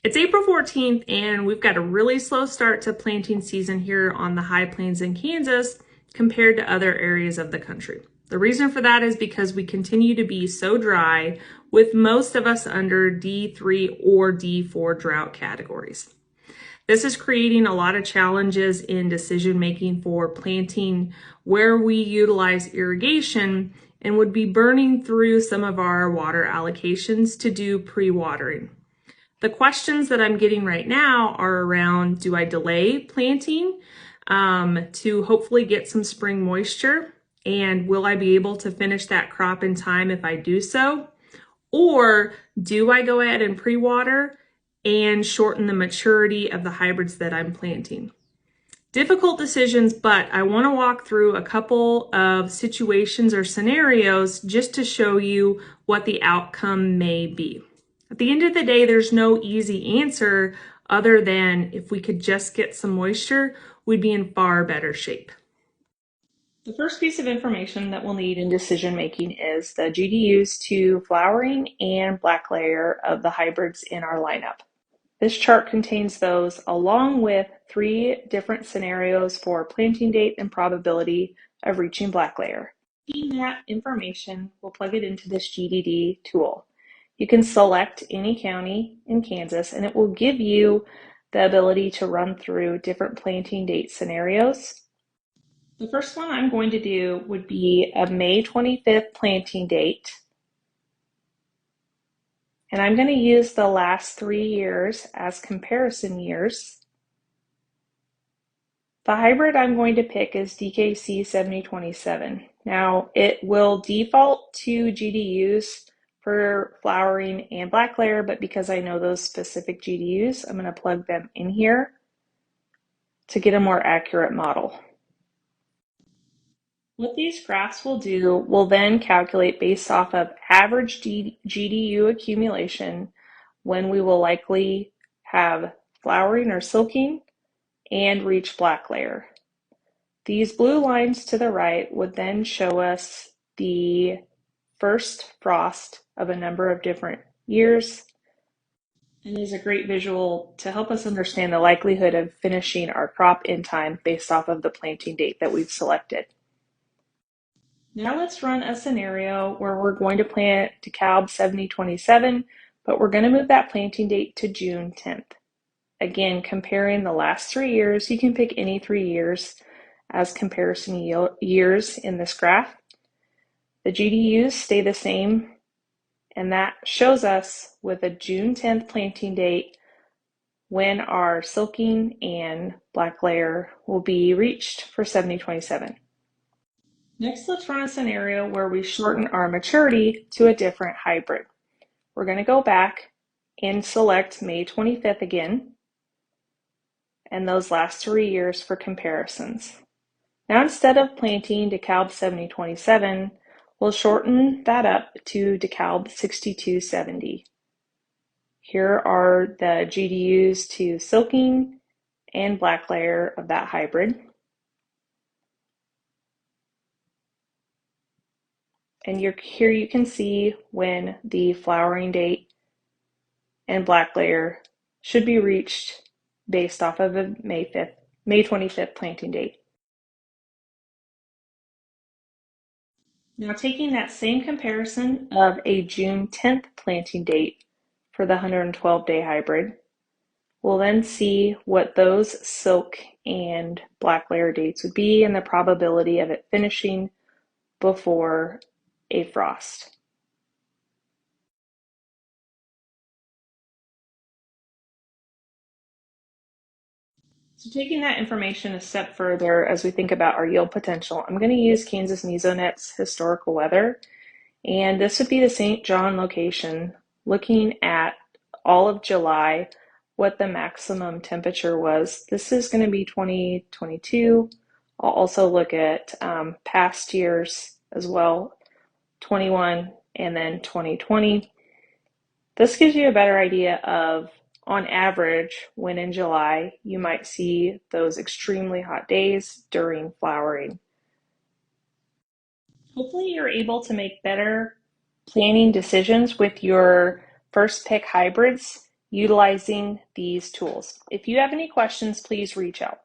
It's April 14th and we've got a really slow start to planting season here on the high plains in Kansas compared to other areas of the country. The reason for that is because we continue to be so dry, with most of us under D3 or D4 drought categories. This is creating a lot of challenges in decision making for planting where we utilize irrigation and would be burning through some of our water allocations to do pre-watering. The questions that I'm getting right now are around, do I delay planting to hopefully get some spring moisture? And will I be able to finish that crop in time if I do so? Or do I go ahead and pre-water and shorten the maturity of the hybrids that I'm planting? Difficult decisions, but I want to walk through a couple of situations or scenarios just to show you what the outcome may be. At the end of the day, there's no easy answer other than if we could just get some moisture, we'd be in far better shape. The first piece of information that we'll need in decision making is the GDUs to flowering and black layer of the hybrids in our lineup. This chart contains those along with 3 different scenarios for planting date and probability of reaching black layer. Taking that information, we'll plug it into this GDD tool. You can select any county in Kansas and it will give you the ability to run through different planting date scenarios. The first one I'm going to do would be a May 25th planting date. And I'm going to use the last 3 years as comparison years. The hybrid I'm going to pick is DKC 7027. Now it will default to GDUs for flowering and black layer, but because I know those specific GDUs, I'm going to plug them in here to get a more accurate model. What these graphs will do will then calculate based off of average GDU accumulation when we will likely have flowering or silking and reach black layer. These blue lines to the right would then show us the first frost of a number of different years, and is a great visual to help us understand the likelihood of finishing our crop in time based off of the planting date that we've selected. Now let's run a scenario where we're going to plant DeKalb 7027, but we're going to move that planting date to June 10th. Again, comparing the last 3 years, you can pick any 3 years as comparison years in this graph. The GDUs stay the same, and that shows us with a June 10th planting date when our silking and black layer will be reached for 7027. Next, let's run a scenario where we shorten our maturity to a different hybrid. We're going to go back and select May 25th again, and those last 3 years for comparisons. Now instead of planting DeKalb 7027, we'll shorten that up to DeKalb 6270. Here are the GDUs to silking and black layer of that hybrid. And here you can see when the flowering date and black layer should be reached based off of a May 25th planting date. Now taking that same comparison of a June 10th planting date for the 112-day hybrid, we'll then see what those silk and black layer dates would be and the probability of it finishing before a frost. So taking that information a step further as we think about our yield potential, I'm going to use Kansas Mesonet's historical weather, and this would be the St. John location, looking at all of July, what the maximum temperature was. This is going to be 2022. I'll also look at past years as well, 21 and then 2020. This gives you a better idea of, on average, when in July you might see those extremely hot days during flowering. Hopefully you're able to make better planning decisions with your first pick hybrids utilizing these tools. If you have any questions, please reach out.